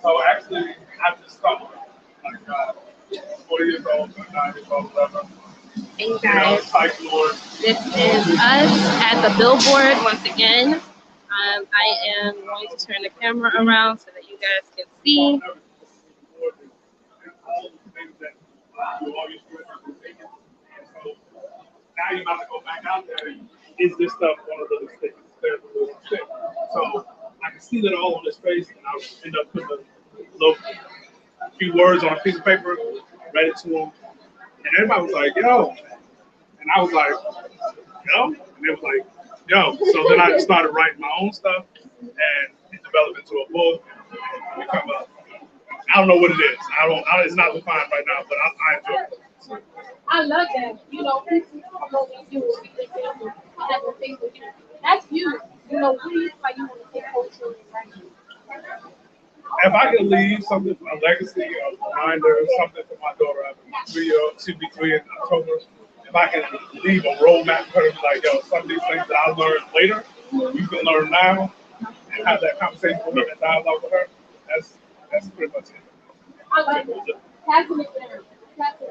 So actually, I just started like 40 years old, 9 years old, whatever. And You know, guys, Psych Lord. this is us at the billboard once again. I am going to turn the camera around so that you guys can see. All the things that you all used to do. So now you're about to go back out there. Is this stuff one of those things? There's a little stick. So I can see that all on his face, and I end up putting a little few words on a piece of paper, read it to him, and everybody was like, "Yo," and I was like, "Yo," and they was like, "Yo." So then I started writing my own stuff, and it developed into a book. And become a, I don't know what it is. It's not defined right now, but I enjoy it. I love that. You know, people promote you, people have a thing with you. That's you. You know, what do you feel like you want to take culture and writing? If I could leave something, a legacy, a reminder, something for my daughter, I have a 3-year-old, she'll be 3 in October. If I can leave a roadmap for her, like, yo, some of these things that I learned later, you can learn now, and have that conversation with her, that dialogue with her. That's pretty much it. I like that. That's an example.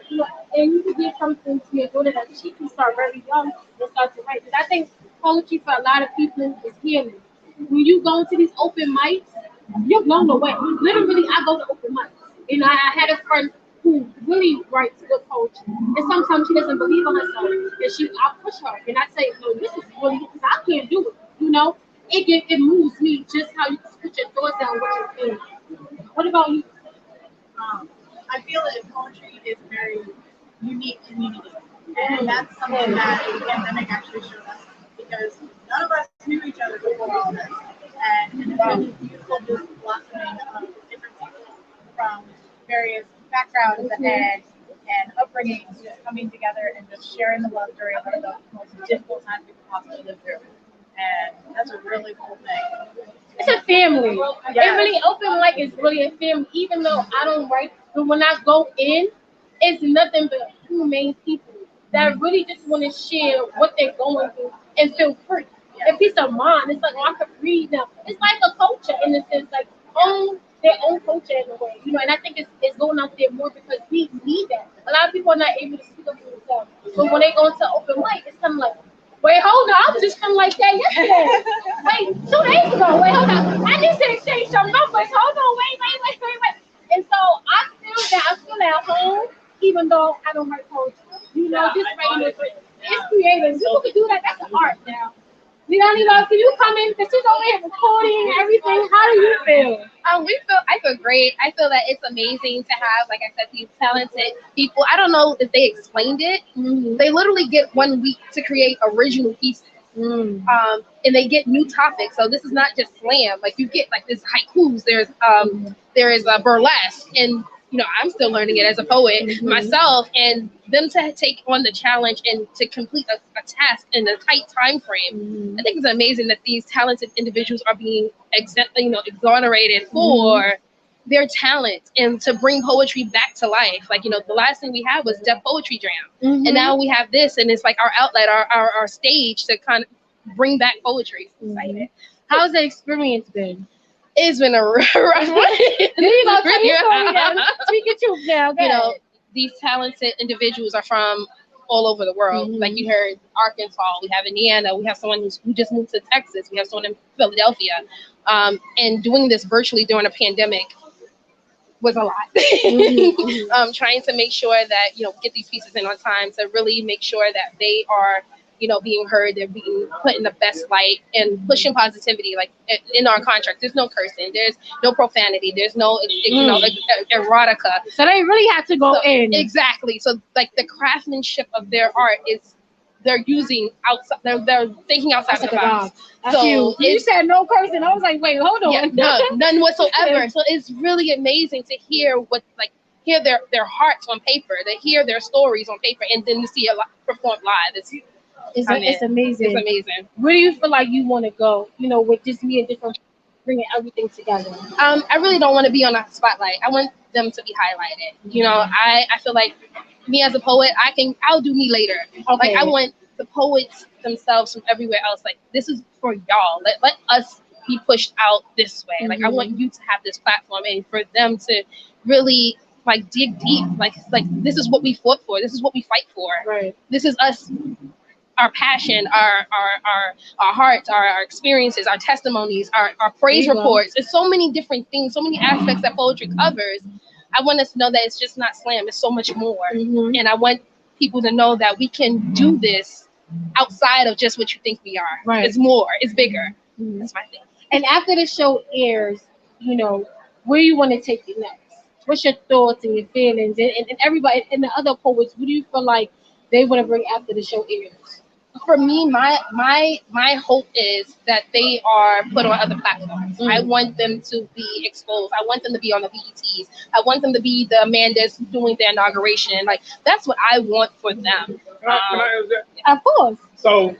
You know, and you can give something to your daughter that she can start very young and start to write. Because I think poetry for a lot of people is healing. When you go into these open mics, you're blown away. Literally, I go to open mics. You know, I had a friend who really writes good poetry. And sometimes she doesn't believe in herself. And I push her. And I say, no, this is really, because I can't do it. You know, it moves me just how you put your thoughts down, what you're feeling. What about you? Um, I feel that poetry is a very unique community, and that's something that the pandemic actually showed us because none of us knew each other before all this, and it's been beautiful just blossoming of different people from various backgrounds and upbringings just coming together and just sharing the love during one of the most difficult times we could possibly live through, and that's a really cool thing. It's a family. Yes. It really open mic is really a family. Even though I don't write, but when I go in, it's nothing but humane people that really just want to share what they're going through and feel free. And peace of mind. It's like, oh, I could breathe now. It's like a culture in a sense, like own their own culture in a way, you know. And I think it's going out there more because we need that. A lot of people are not able to speak up for themselves, but when they go into open mic, it's kind of like, wait, hold on, I was just feeling like that yesterday. Wait, 2 days ago. Wait, hold on. I need to exchange some numbers. Hold on, wait. And so I feel that I feel at home, even though I don't write poetry. You know, just writing it's creative. People can do that. That's an art now. You know, can you come in? Because she's over here recording everything. How do you feel? I feel great. I feel that it's amazing to have, like I said, these talented people. I don't know if they explained it. They literally get 1 week to create original pieces. And they get new topics. So this is not just slam. Like you get like this haikus. There is a burlesque, and you know I'm still learning it as a poet myself. And them to take on the challenge and to complete a task in a tight time frame. I think it's amazing that these talented individuals are being exonerated for their talent and to bring poetry back to life. Like, you know, the last thing we had was Deaf Poetry Jam. And now we have this, and it's like our outlet, our stage to kind of bring back poetry. Excited. How's the experience been? It's been a rough one. There you go. Tell your story now. Speak your truth now. You know, these talented individuals are from all over the world. Like you heard Arkansas, we have Indiana, we have someone who just moved to Texas, we have someone in Philadelphia. And doing this virtually during a pandemic was a lot. Trying to make sure that, you know, get these pieces in on time to really make sure that they are, you know, being heard, they're being put in the best light and pushing positivity. Like in our contract, there's no cursing, there's no profanity, there's no, you know, erotica. So they really have to go in. Exactly. So like the craftsmanship of their art is, they're using outside, they're thinking outside the box. So you said no cursing. I was like, wait, hold on. Yeah, none whatsoever. So it's really amazing to hear hear their hearts on paper, to hear their stories on paper, and then to see it performed live. It's amazing. It's amazing. Where do you feel like you want to go? You know, with just me and different, bringing everything together. I really don't want to be on a spotlight. I want them to be highlighted. You know, I feel like me as a poet, I'll do me later. Like I want the poets themselves from everywhere else. Like this is for y'all. Let us be pushed out this way. Like I want you to have this platform and for them to really like dig deep. Like this is what we fought for. This is what we fight for. Right. This is us, our passion, our hearts, our experiences, our testimonies, our praise reports. There's so many different things, so many aspects that poetry covers. I want us to know that it's just not slam, it's so much more. And I want people to know that we can do this outside of just what you think we are. Right. It's more, it's bigger. That's my thing. And after the show airs, you know, where you want to take it next? What's your thoughts and your feelings? And everybody, and the other poets, what do you feel like they want to bring after the show airs? For me, my hope is that they are put on other platforms. I want them to be exposed. I want them to be on the BETs. I want them to be the Amandas doing their inauguration. Like that's what I want for them. Can I interject? Of course. So,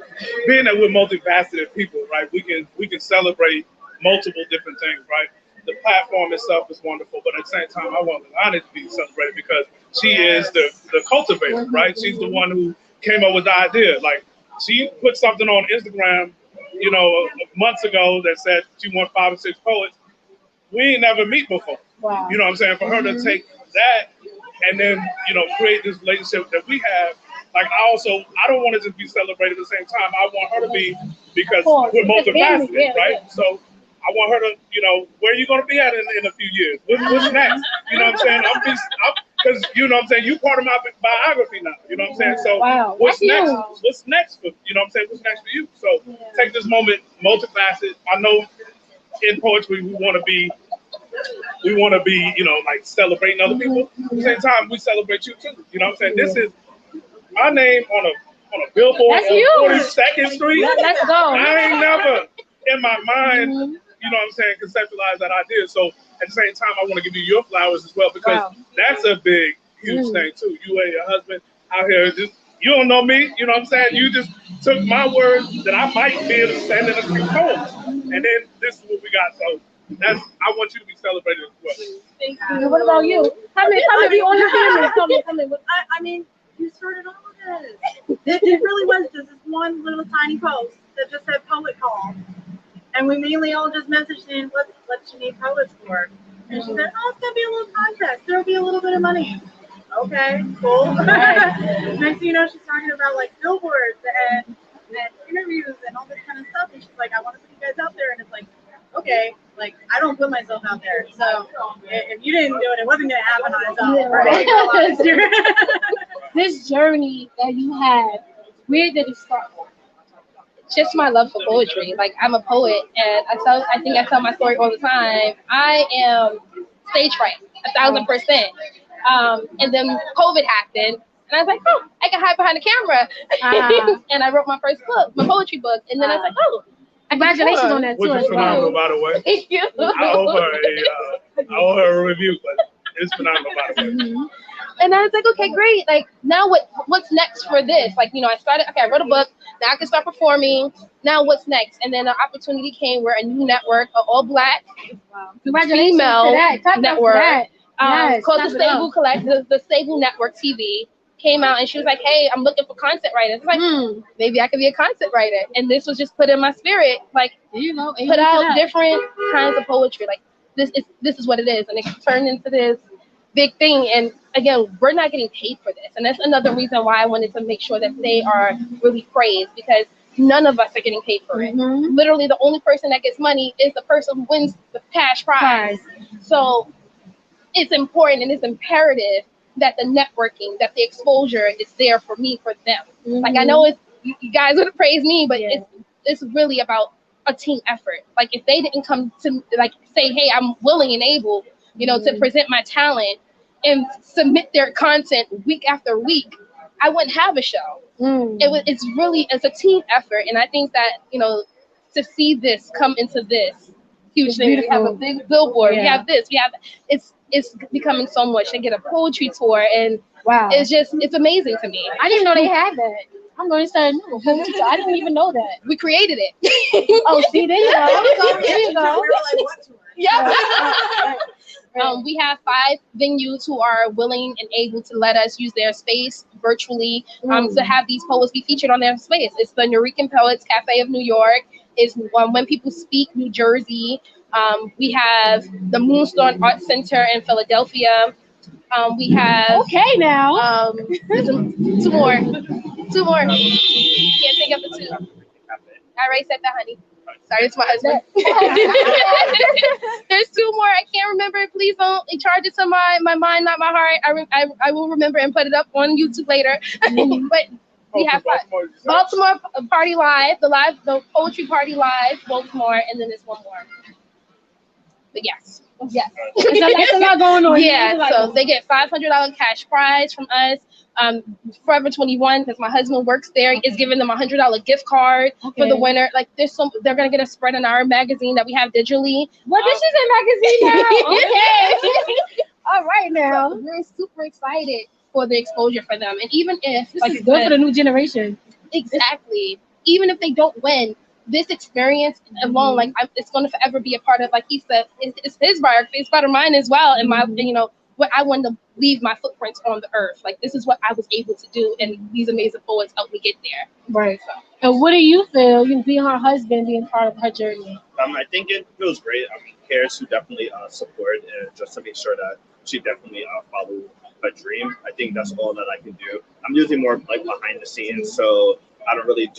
being that we're multifaceted people, right? We can celebrate multiple different things, right? The platform itself is wonderful, but at the same time, I want Leilani to be celebrated because she is the cultivator, right? She's the one who came up with the idea. Like, she put something on Instagram, you know, months ago that said she wants 5 or 6 poets. We ain't never meet before. Wow. You know what I'm saying? For her to take that and then, you know, create this relationship that we have. Like, I don't want to just be celebrated at the same time. I want her to be, because we're multifaceted, right? So I want her to, you know, where are you going to be at in a few years? What's next? You know what I'm saying? Because, you know what I'm saying, you part of my biography now. You know what I'm saying? So what's next? What's next for, you know what I'm saying? What's next for you? So take this moment, multifaceted. I know in poetry we want to be, you know, like celebrating other people. At the same time, we celebrate you too. You know what I'm saying? This is my name on a billboard on 42nd Street. Let's go. I ain't never in my mind, you know what I'm saying, conceptualize that idea. So at the same time, I want to give you your flowers as well, because that's a big, huge thing too. You and your husband out here, just, you don't know me, you know what I'm saying? You just took my words that I might be able to send in a few poems. And then this is what we got. So I want you to be celebrated as well. Thank you. What about you? Come in, be on your family. Come in. I mean, you started all of this. It really was just this one little tiny post that just said poet call. And we mainly all just messaged in, what you need poets for? And she said, oh, it's going to be a little contest. There'll be a little bit of money. Okay, cool. Next thing you know, she's talking about like billboards and interviews and all this kind of stuff. And she's like, I want to put you guys out there. And it's like, okay, like I don't put myself out there. So if you didn't do it, it wasn't going to happen on its own. Right? This journey that you had, where did it start? Just my love for poetry. Like I'm a poet, and I think I tell my story all the time. I am stage fright, 1,000%. And then COVID happened, and I was like, oh, I can hide behind the camera. And I wrote my first book, my poetry book, and then I was like, oh, congratulations on that too. Which is phenomenal, by the way. Thank you. I owe her a review, but it's phenomenal, by the way. And I was like, okay, great. Like now what's next for this? Like, you know, I wrote a book. Now I can start performing. Now what's next? And then an opportunity came where a new network, an all black female network called the Stable the Stable Network TV came out, and she was like, hey, I'm looking for content writers. I was like, maybe I could be a content writer. And this was just put in my spirit, like, you know, put out different kinds of poetry. Like this is what it is. And it turned into this big thing. And again, we're not getting paid for this. And that's another reason why I wanted to make sure that they are really praised, because none of us are getting paid for it. Literally, the only person that gets money is the person who wins the cash prize. So it's important and it's imperative that the networking, that the exposure is there for me, for them. Like I know you guys would praise me, but it's really about a team effort. Like if they didn't come to like say, hey, I'm willing and able, you know, to present my talent and submit their content week after week, I wouldn't have a show. It's a team effort. And I think that, you know, to see this come into this huge thing, we have a big billboard, we have this, it's becoming so much. They get a poetry tour, and it's amazing to me. I didn't know they had that. I'm going to start a new poetry tour. I didn't even know that. We created it. Oh, see, there you go. There you go. We were like, what tour? Yeah. We have 5 venues who are willing and able to let us use their space virtually to have these poets be featured on their space. It's the Nuyorican Poets Cafe of New York, is When People Speak, New Jersey. We have the Moonstone Art Center in Philadelphia. We have Okay, now. there's two more. Can't think of the two. I already said that, honey. Sorry, it's my husband. There's two more. I can't remember. Please don't charge it to my mind, not my heart. I will remember and put it up on YouTube later. But we have Baltimore Party Live, the Poetry Party Live, Baltimore, and then there's one more. But yes. It's a lot going on. Yeah, so they get $500 cash prize from us. Forever 21, because my husband works there, is giving them $100 gift card for the winner. Like they're gonna get a spread in our magazine that we have digitally. What this is a magazine now? Okay. All right now. So we're super excited for the exposure for them, and even if This is good for the new generation. exactly, even if they don't win, this experience alone, like it's going to forever be a part of, like he said, it's his biography. It's part of mine as well. And my, what I wanted to leave my footprints on the earth. Like this is what I was able to do, and these amazing poets helped me get there. Right. And what do you feel? You being her husband, being part of her journey. I think it feels great. I mean, cares to definitely support and just to make sure that she definitely follow her dream. I think that's all that I can do. I'm usually more like behind the scenes, so I don't really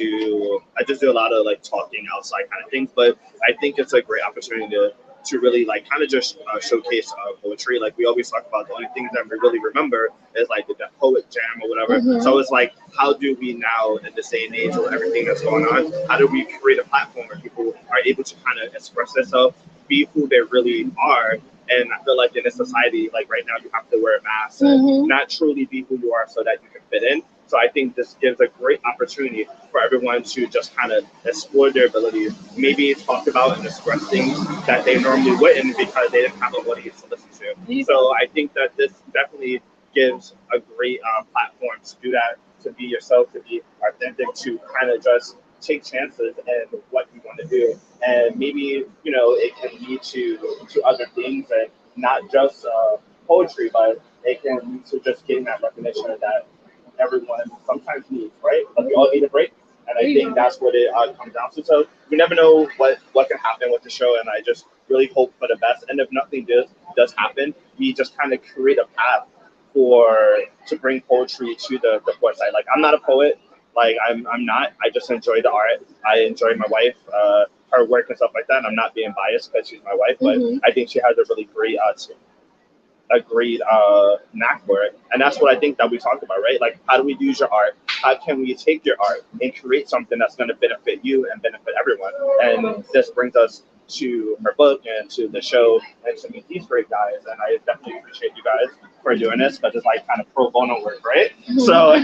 I just do a lot of like talking outside kind of things, but I think it's a great opportunity to really like kind of just showcase poetry. Like we always talk about, the only things that we really remember is like the poet jam or whatever. So it's like, how do we now in this day and age with everything that's going on, how do we create a platform where people are able to kind of express themselves, be who they really are? And I feel like in this society, like right now, you have to wear a mask and not truly be who you are so that you can fit in. So I think this gives a great opportunity for everyone to just kind of explore their abilities, maybe talk about and express things that they normally wouldn't because they didn't have a audience to listen to. So I think that this definitely gives a great platform to do that, to be yourself, to be authentic, to kind of just take chances in what you want to do. And maybe, it can lead to other things, and not just poetry, but it can lead to just getting that recognition that everyone sometimes needs, right? But we all need a break, and I think that's what it comes down to. So we never know what can happen with the show, and I just really hope for the best. And if nothing does happen, we just kind of create a path to bring poetry to the poet side. Like I'm not a poet, like I'm not. I just enjoy the art. I enjoy my wife, her work and stuff like that. And I'm not being biased because she's my wife, but I think she has a really great knack for it. And that's what I think that we talked about, right? Like, how do we use your art? How can we take your art and create something that's going to benefit you and benefit everyone? And this brings us to her book and to the show and to meet these great guys. And I definitely appreciate you guys for doing this, but it's like kind of pro bono work, right? So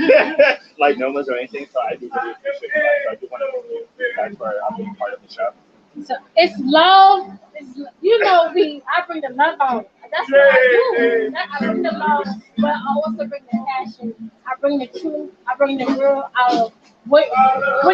like no one's doing anything. So I do really appreciate you guys. So I do want to thank you guys for being part of the show. So it's love. I bring the love out. That's what I do. I bring the love, but I also bring the passion. I bring the truth. I bring the real out of what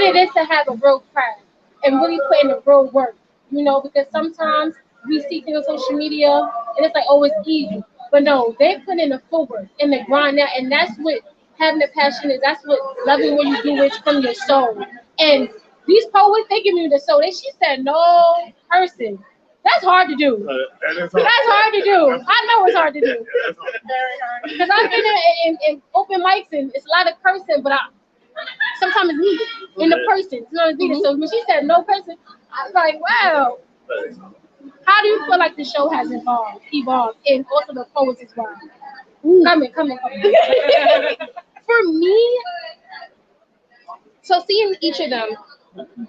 it is to have a real craft and really put in the real work. Because sometimes we see things on social media and it's like, oh, it's easy. But no, they put in the full work and the grind out, and that's what having the passion is. That's what loving what you do is from your soul. And these poets, they give me the soul. She said, no person. That's hard to do. That's hard to do. I know it's hard to do. Because I've been in open mics and it's a lot of cursing, but sometimes it's needed in the person. It's needed. So when she said no person, I was like, wow. How do you feel like the show has evolved, and also the poets as well? Coming. For me, so seeing each of them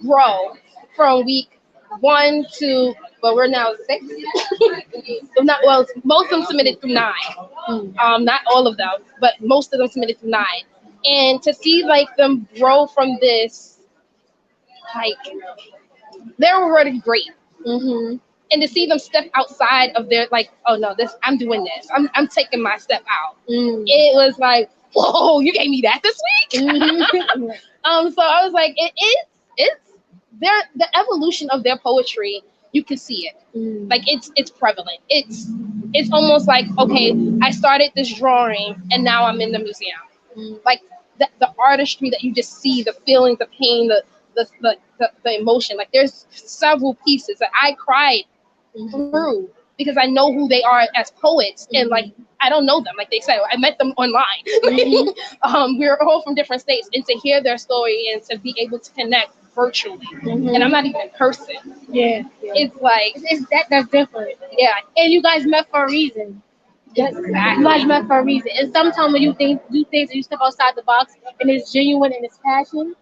grow from week 1 to, well, we're now 6. Most of them submitted through 9. Not all of them, but most of them submitted through 9. And to see like them grow from this, like they're already great. And to see them step outside of their, like, oh no, I'm doing this. I'm taking my step out. It was like, whoa, you gave me that this week. So I was like, it's the evolution of their poetry. You can see it. Like it's prevalent. It's almost like, okay, I started this drawing and now I'm in the museum. Like the artistry that you just see, the feeling, the pain, the emotion. Like there's several pieces that I cried through because I know who they are as poets, and like I don't know them. Like they said, I met them online. We're all from different states, and to hear their story and to be able to connect virtually, and I'm not even in person. Yeah. It's like It's that's different. yeah, And you guys met for a reason. Yes, you guys met for a reason. And sometimes when you do things and you step outside the box and it's genuine and it's passion,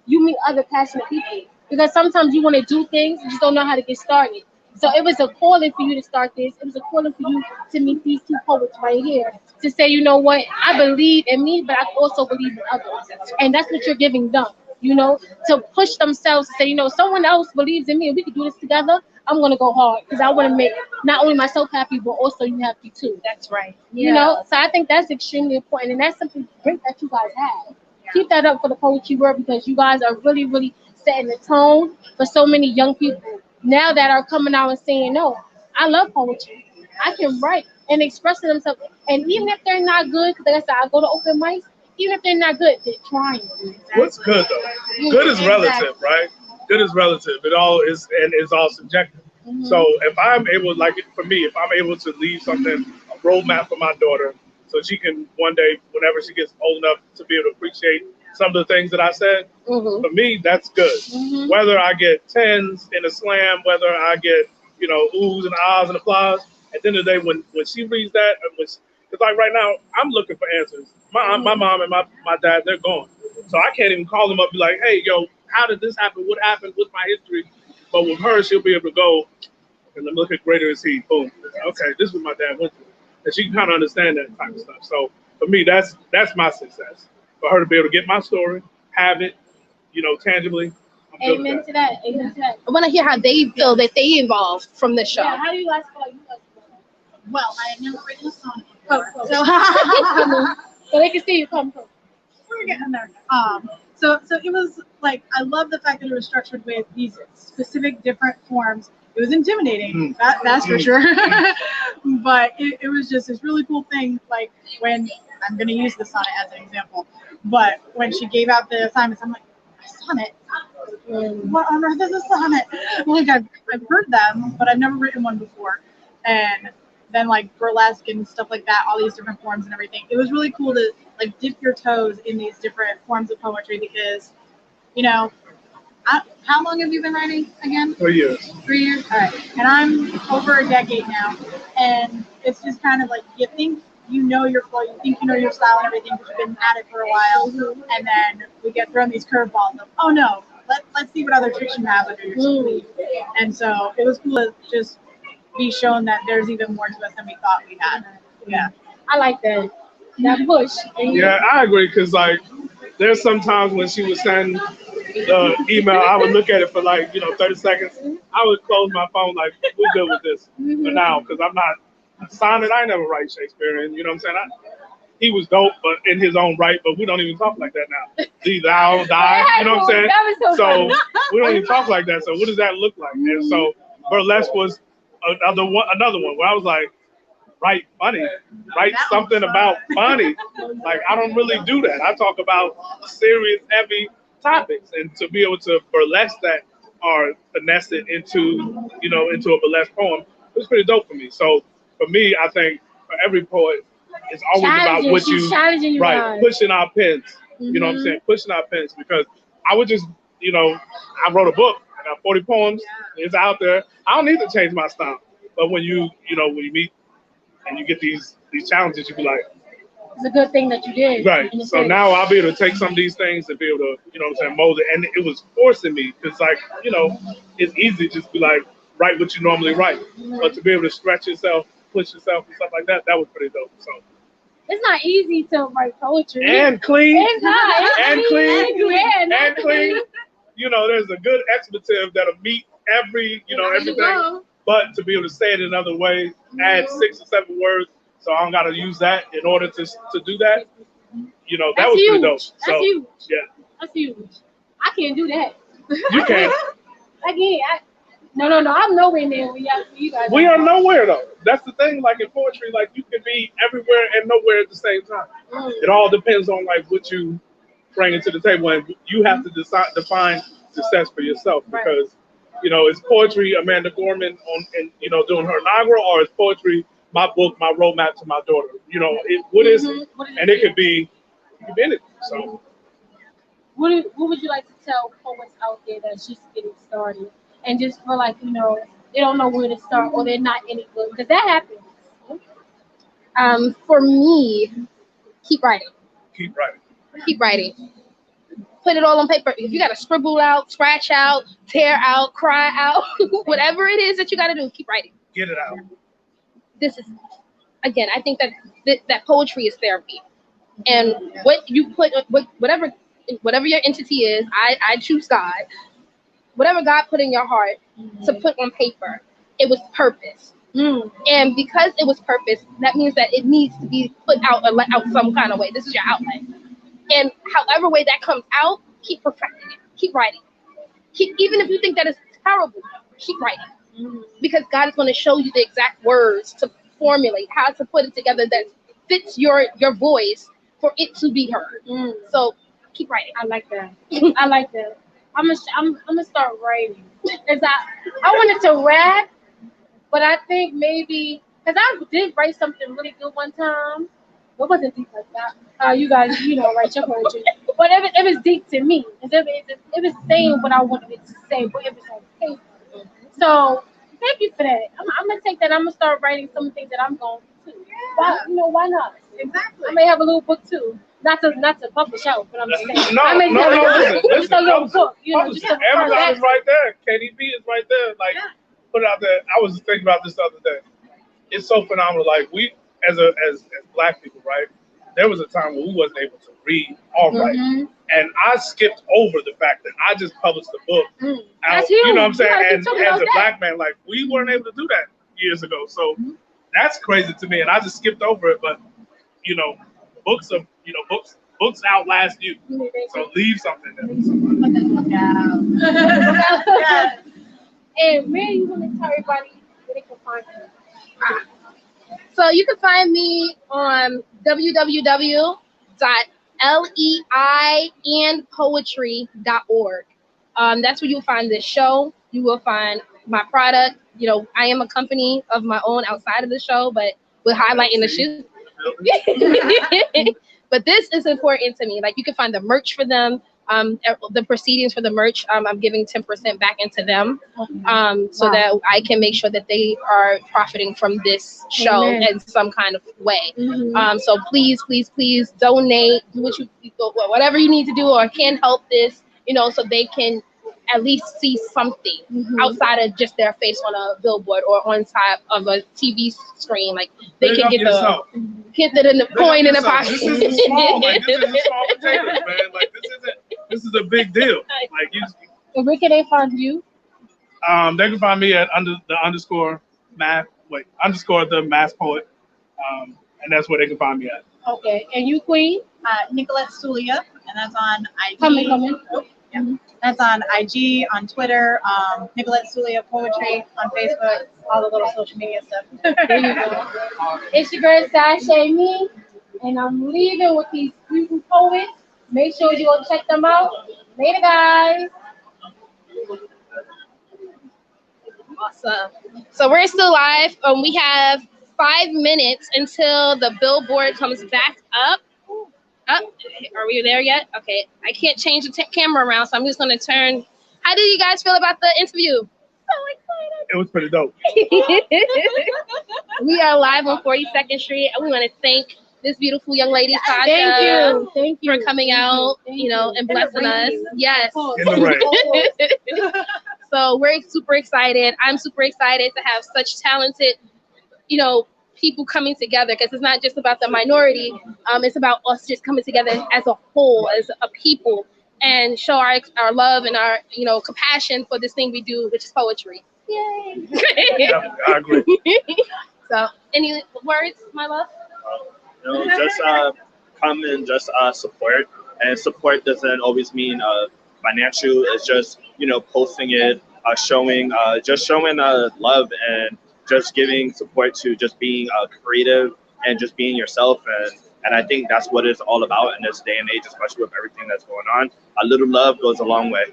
you meet other passionate people. Because sometimes you want to do things, you just don't know how to get started. So it was a calling for you to start this. It was a calling for you to meet these two poets right here. To say, you know what, I believe in me, but I also believe in others. And that's what you're giving them. You know, to push themselves to say, you know, someone else believes in me and we can do this together. I'm gonna go hard because I want to make not only myself happy, but also you happy too. that's right. You know, so I think that's extremely important, and that's something great that you guys have. Keep that up for the poetry world because you guys are really, really setting the tone for so many young people now that are coming out and saying, no, I love poetry. I can write and expressing themselves, and even if they're not good, because like I said, I go to open mics. Even if they're not good, they're trying. What's good though? Good is relative, right? Good is relative. It all is, and it's all subjective. So if I'm able, like for me, if I'm able to leave something, a roadmap for my daughter, so she can one day, whenever she gets old enough to be able to appreciate some of the things that I said, for me, that's good. Whether I get tens in a slam, whether I get, you know, oohs and ahs and applause, at the end of the day, when she reads that, because like right now, I'm looking for answers. My mom and my dad, they're gone. So I can't even call them up and be like, hey, yo, how did this happen? What happened? What's my history? But with her, she'll be able to go, and let me look at Greater Is He. Boom. Okay, this is what my dad went through. And she can kind of understand that type of stuff. So for me, that's my success. For her to be able to get my story, have it, you know, tangibly. I'm Amen to that. Amen to that. I want to hear how they feel that they evolved from the show. Yeah, how do you guys feel? Well, I had never written a song Oh, before, oh. so So they can see you come from. we're getting there. So it was like I love the fact that it was structured with these specific different forms. It was intimidating, that's for sure. But it was just this really cool thing. Like when I'm gonna use the sonnet as an example, but when she gave out the assignments, I'm like, a sonnet? What on earth is a sonnet? Like I've heard them, but I've never written one before. And then like burlesque and stuff like that, all these different forms and everything. It was really cool to like dip your toes in these different forms of poetry because, you know, how long have you been writing again? 3 years. 3 years? All right. And I'm over a decade now. And it's just kind of like you think you know your flow, you think you know your style and everything, but you've been at it for a while. And then we get thrown these curveballs of, oh no, let's see what other tricks you have under your sleeve. And so it was cool to just be shown that there's even more to us than we thought we had. Yeah. I like that. That push. Yeah, I agree. Because like, there's sometimes when she would send the email, I would look at it for like 30 seconds. I would close my phone like, we're good with this for now, because I'm not sonnet. I never write Shakespeare, and you know what I'm saying. He was dope, but in his own right. But we don't even talk like that now. Thee, thou, die. You know what I'm saying? That was so We don't even talk like that. So what does that look like? And so burlesque was another one where I was like, write funny, write That something was fun. about funny. Like I don't really do that. I talk about serious, heavy topics, and to be able to burlesque that or finesse it into a burlesque poem was pretty dope for me. So for me, I think for every poet, it's always about what She's challenging you right, guys. pushing our pens. You know what I'm saying? Pushing our pens, because I would just, I wrote a book. I got 40 poems. It's out there. I don't need to change my style. But when you meet and you get these challenges, you be like, It's a good thing that you did. right. in a So sense. now I'll be able to take some of these things and be able to, mold it. And it was forcing me, because it's easy to just be like, write what you normally write. But to be able to stretch yourself, push yourself and stuff like that, that was pretty dope. So It's not easy to write poetry. and clean. It's not. It's And clean. Yeah, And clean. There's a good expletive that'll meet every, everything. But to be able to say it another way, add 6 or 7 words, so I don't got to use that in order to do that. That was pretty huge. dope. That's So huge. yeah, That's huge. I can't do that. you can. I can't. No. I'm nowhere near where you guys. We are nowhere though. That's the thing. Like in poetry, like you can be everywhere and nowhere at the same time. It all depends on like what you bring into the table, and you have to define success for yourself because, you know, is poetry Amanda Gorman doing her inaugural, or is poetry my book, my roadmap to my daughter? You know, what is it? And it could be anything. So. What would you like to tell poets out there that's just getting started and just feel like, you know, they don't know where to start or they're not any good? Because that happens. For me, keep writing. Keep writing. Keep writing. Put it all on paper. If you got to scribble out, scratch out, tear out, cry out, whatever it is that you got to do, keep writing. Get it out. This is, again, I think that poetry is therapy. And what you put, whatever your entity is, I choose God. Whatever God put in your heart to put on paper, it was purpose. And because it was purpose, that means that it needs to be put out or let out some kind of way. This is your outlet. And however way that comes out, keep perfecting it. Keep writing. Even if you think that it's terrible, keep writing. Because God is going to show you the exact words to formulate, how to put it together that fits your voice for it to be heard. So keep writing. I like that. I like that. I'm gonna start writing. Cause I wanted to rap, but I think maybe because I did write something really good one time. It wasn't deep like that. You guys, write your poetry, but it was deep to me. It was saying what I wanted it to say, but it was on paper. So thank you for that. I'm gonna take that. I'm gonna start writing some things that I'm going to. Why not? Exactly. I may have a little book too. Not to publish out, but I'm just saying. No, just a little book, just a Amazon is right there. KDP is right there. Like, put it out there. I was thinking about this the other day. It's so phenomenal. Like, we, as Black people, right? There was a time when we wasn't able to read or write. And I skipped over the fact that I just published a book. That's huge. You know what I'm saying? And as a that. Black man, like, we weren't able to do that years ago. So that's crazy to me. And I just skipped over it. But, books outlast you. So leave something there. Yes. And where you want to tell everybody where they can find you? So you can find me on www.leiandpoetry.org. That's where you'll find this show. You will find my product. I am a company of my own outside of the show, but we're highlighting the shoe. But this is important to me. Like, you can find the merch for them. The proceedings for the merch, I'm giving 10% back into them, so that I can make sure that they are profiting from this show in some kind of way. So please donate, do whatever you need to do or can help this, so they can at least see something outside of just their face on a billboard or on top of a TV screen. Like, they can get the coin in the pocket. This isn't small. Like, this isn't small potatoes, man. Like, this is a big deal. Like, where can they find you? They can find me at the math poet. And that's where they can find me at. Okay. And you, Queen? Nicolette Sulia, and that's on IG. Come in. Yeah. That's on IG, on Twitter, Nicolette Sulia Poetry, on Facebook, all the little social media stuff. There you go. It's your girl, Sashay Me, and I'm leaving with these beautiful poets. Make sure you go check them out. Later, guys. Awesome. So we're still live. We have 5 minutes until the billboard comes back up. Are we there yet? Okay. I can't change the camera around, so I'm just going to turn. How did you guys feel about the interview? So excited. It was pretty dope. We are live on 42nd Street, and we want to thank this beautiful young lady, Tasha. Thank you for coming out, and blessing us. Yes. In the rain. So we're super excited. I'm super excited to have such talented, people coming together, because it's not just about the minority. It's about us just coming together as a whole, as a people, and show our love and our compassion for this thing we do, which is poetry. Yay! Yeah, I agree. So, any words, my love? Just come and just support. And support doesn't always mean financial. It's just posting it, showing love and just giving support to just being creative and just being yourself. And I think that's what it's all about in this day and age, especially with everything that's going on. A little love goes a long way.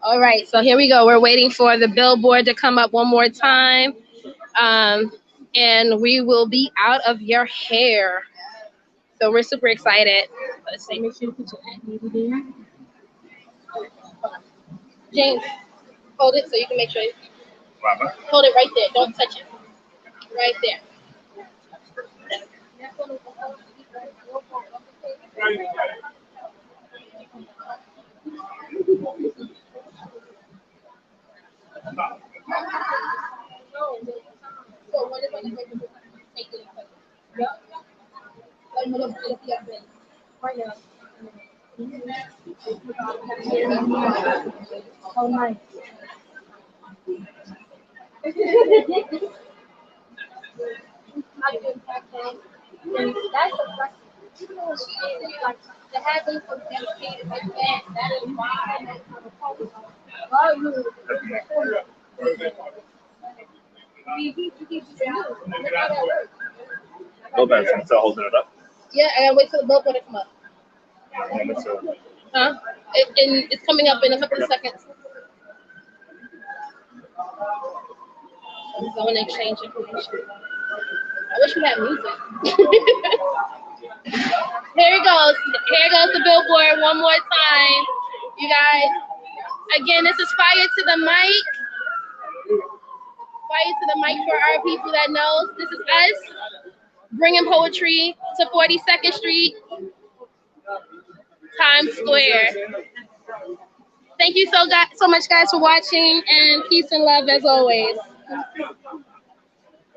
All right, so here we go. We're waiting for the billboard to come up one more time. And we will be out of your hair. So we're super excited. Let's see. Make sure you put your acne there. James, hold it so you can make sure. Wow. Hold it right there. Don't touch it. Right there. So what is on the paper? Take it and put it. Yep. Like, right now. Oh, nice. I do practice. And that's the question. Even though she is like to have them so dedicated like that is why I'm kind of focused on. Oh, you. He just knew. Look how that works. No bad. I'm still holding it up. Yeah, I gotta wait till the billboard to come up. So, Huh? And it's coming up in a couple of seconds. I'm going to exchange information. I wish we had music. Here it goes. Here goes the billboard one more time. You guys, again, this is Fire to the Mic. Fire to the Mic for our people that knows. This is us bringing poetry to 42nd Street, Times Square. Thank you so much, guys, for watching, and peace and love as always.